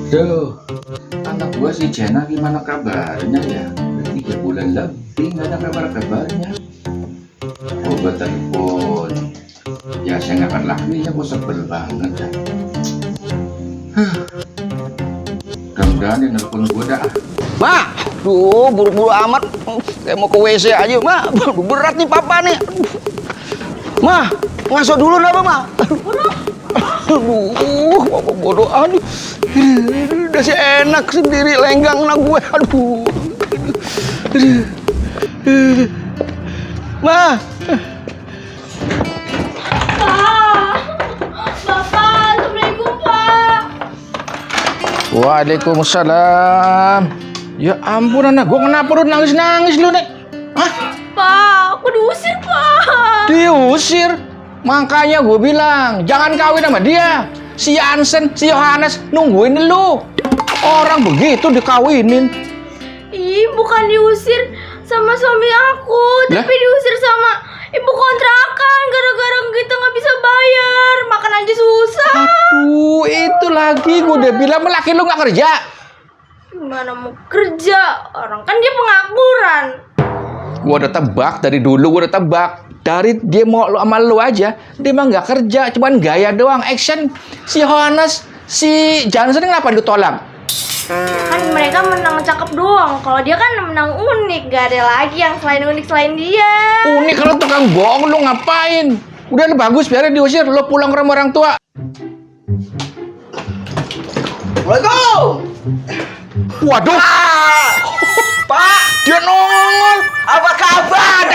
Duh, anak gua si Jena gimana kabarnya ya? Udah 3 bulan lebih nggak ada kabar-kabarnya. Coba telepon. Ya saya nggak akan lakuin ya, gua sebel banget ya. Mudah-mudahan dia nelpon gua dah. Ma, duh, buru-buru amat. Kayak mau ke WC aja, Ma. Berat nih papa nih. Ma, ngaso dulu dah, Ma. Aduh, papa bodoh aduh. Udah sih enak sendiri lenggang nak gue. Aduh. Ma. Bapak, Assalamualaikum, Pak. Waalaikumsalam. Ya ampun anak, gue kenapa lu nangis-nangis lu, Nek? Hah? Pak, aku diusir, Pak. Diusir? Makanya gue bilang, jangan kawin sama dia. Si Yansen, si Yohanes nungguin lu. Orang begitu dikawinin. Ih, bukan diusir sama suami aku, Lah? tapi diusir sama ibu kontrakan gara-gara kita nggak bisa bayar, makan aja susah. Aduh, itu lagi gue udah bilang laki lu nggak kerja. Gimana mau kerja? Orang kan dia pengangguran. Gue udah tebak dari dulu, gue udah tebak. Dari dia mau lu sama lu aja, dia mah nggak kerja, cuman gaya doang, action. Si Yohanes, si Johnson kenapa ditolak? Kan mereka menang cakep doang. Kalau dia kan menang unik, gak ada lagi yang selain unik selain dia. Unik kalau tukang bohong lu ngapain? Udah lu bagus, biarin diusir, lu pulang ke rumah orang tua. Assalamualaikum. Waduh, Pak, dia nongol. apa kabar?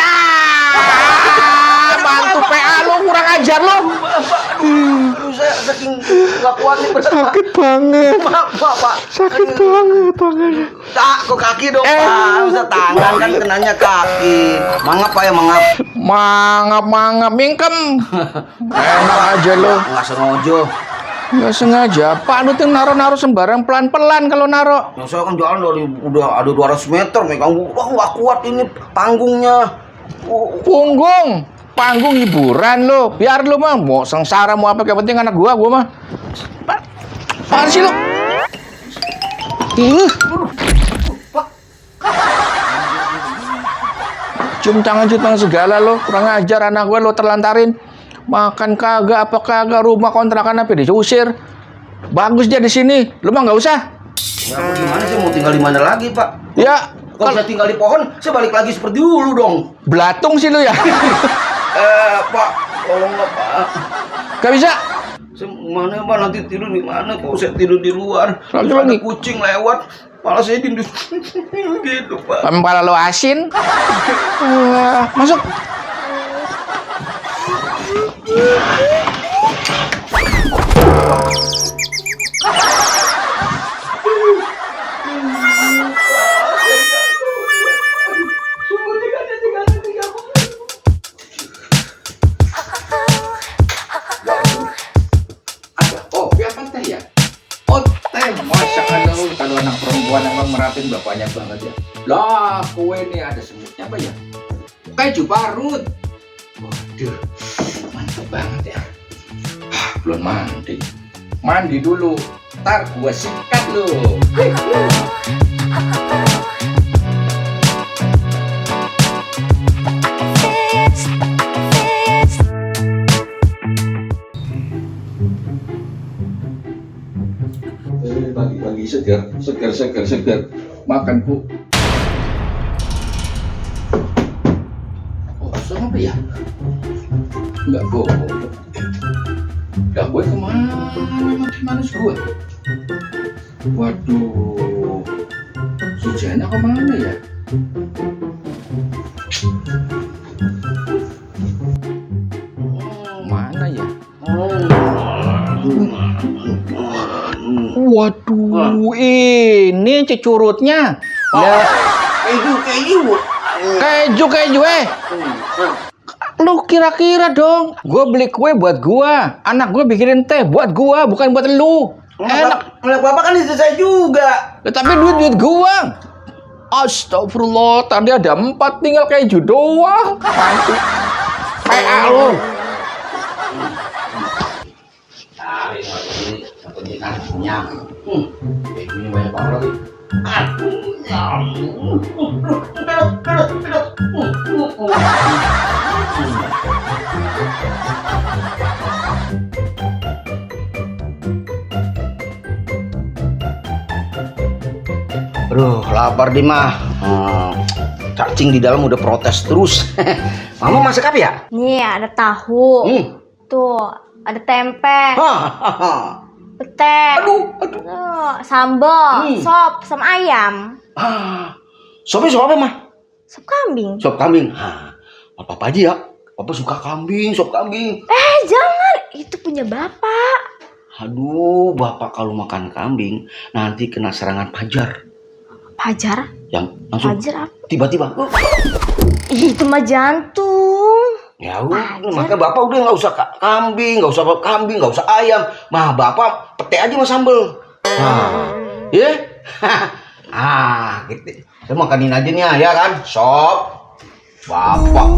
Bantu PA lu kurang ajar lu. Aduh, saya saking nggak kuat nih berat, Pak. Sakit banget. Pak. Sakit banget tangannya. Tak, kok kaki dong, Pak. Bisa tangan kan kenanya kaki. Mangap, Pak ya, mangap. Mangap mingkem. Enak aja lu. Nggak sengaja. Nggak sengaja. Pak lu tuh naro sembarang pelan-pelan kalau naro. Yang saya kan jalan dari udah ada 200 meter, megang. Wah, nggak kuat ini panggungnya. Panggung hiburan lo. Biar lu mah mau sengsara mau apa, yang penting anak gua mah. Apaan sih lu? Cium tangan segala lo. Kurang ajar anak gua lo terlantarin. Makan kagak apa kagak, rumah kontrakan apa diusir. Bagus dia di sini. Lu mah nggak usah. Ya, mau gimana sih, mau tinggal di mana lagi, Pak? Ya, Kalau saya tinggal di pohon, saya balik lagi seperti dulu dong. belatung sih lu ya. Pak, tolong nggak, Pak? Gak bisa. Saya mana, Pak? Nanti tidur di mana? Kalau saya tidur di luar, Lagi. terus ada kucing lewat, malah saya tindus gitu, Pak. Kepala lo asin. Masuk. Oh, apa teh ya? Oh, teh, masya Allah. Kalau anak perempuan emang merhatiin bapaknya banget ya. Lah, kue nih ada semutnya apa ya? Keju parut. Waduh, mantap banget ya. Belum mandi. Mandi dulu. Ntar gua sikat lu. Pagi-pagi segar. Makan bu. Oh, sama apa ya? Enggak bohong. Enggak, gue kemana sih gue? Waduh, si Jana kemana ya? Mana ya? Waduh, ini cecurutnya. Lah, keju lu kira-kira dong, gue beli kue buat gua, anak gue bikinin teh buat gua, bukan buat lu. Enak. Anak Bapak kan istri saya juga. Tapi duit gua. Astagfirullah, tadi ada 4 tinggal keju doang. Mantu. PA lu. Ini kenyang. Ini banyak banget lagi. Aduh, lapar nih mah. Cacing di dalam udah protes terus. Mama masak apa ya? Nih ada tahu. Tuh, ada tempe, pete, Aduh. sambal, sop, sama ayam. Sopnya sop apa mah? Sop kambing. Sop kambing. Apa aja ya? Papa suka kambing, sop kambing. Jangan, itu punya bapak. Aduh, bapak kalau makan kambing nanti kena serangan pajar. Pajar? Yang langsung Pajar apa? tiba-tiba. Itu mah jantung. Ya udah, maka bapak udah nggak usah kambing, nggak usah ayam. Mah bapak pete aja sama sambel. Ya? Gitu. Saya makanin aja nih ya kan, sop. Bapak.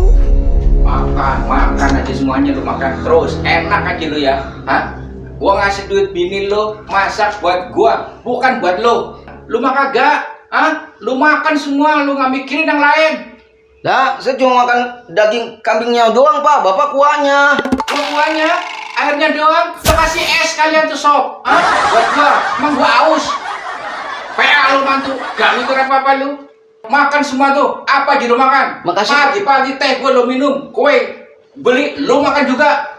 Makan aja semuanya, lu makan terus. Enak aja lu ya. Hah? Gua ngasih duit bini lu masak buat gua, bukan buat lu. Lu mah kagak. Hah? Lu makan semua, lu nggak mikirin yang lain. Nah, saya cuma makan daging kambingnya doang, Pak. Bapak kuahnya. Kuahnya, airnya doang. Lu kasih es kalian tuh sop. Hah? Buat gua, emang gua haus. PA lu mantu, gak mikir apa-apa lu. Makan semua tuh, apa aja lu makan. Makasih. Pagi-pagi teh gua lu minum, kue beli, lu makan juga.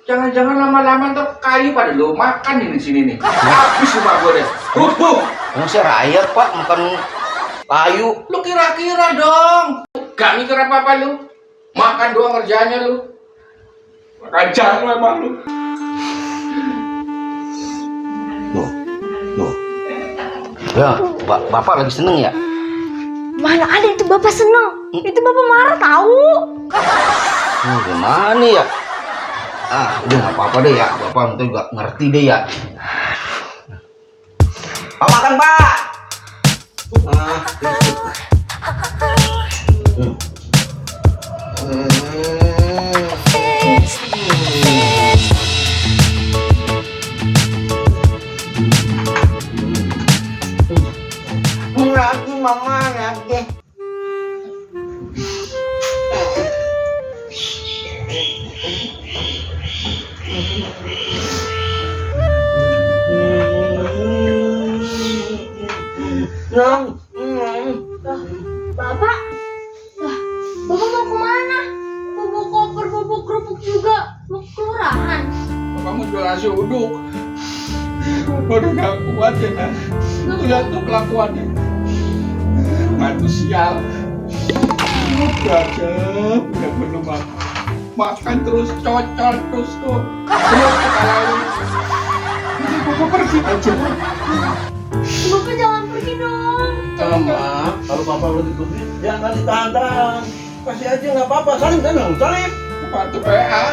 Jangan-jangan lama-lama tuh kayu pada lu makan ini sini nih. Habis rumah gua deh. Emang saya rakyat, Pak, makan kayu. Lu kira-kira dong. Gak mikir apa-apa lu. Makan doang kerjanya lu. Makan jangan emang lu. Loh. Ya, bapak lagi seneng ya? Mana ada itu bapak seneng. Itu bapak marah tahu. Gimana ya? Udah nggak apa-apa deh ya. Bapak nanti juga ngerti deh ya. Pak makan, Pak. Lagi mama lagi. Bapak? Bapak mau kemana? Bawa koper, bawa kerupuk juga. Mau ke kelurahan. Kamu jual nasi uduk. Udah gak kuat ya kan? Lihat tuh kelakuannya. Mantu sial. Udah aja, udah belum makan terus, cocol terus tuh. Belum kepalain. Bapak pergi aja. Bapak jangan pergi dong. Mama, kalau papa lagi pergi, jangan ditahan-tahan. Kasih aja nggak apa-apa. Salim kan, salim. Bantu PA.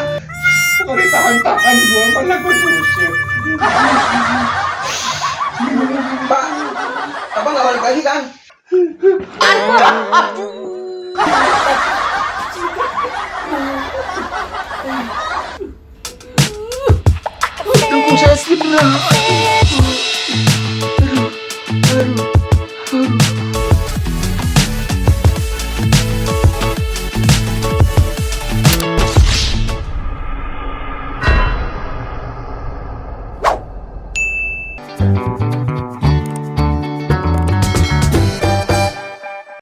Kalau ditahan-tahan gua malah gua diusir. Pak, papa nggak balik lagi kan? Dukung saya segera. Aduh.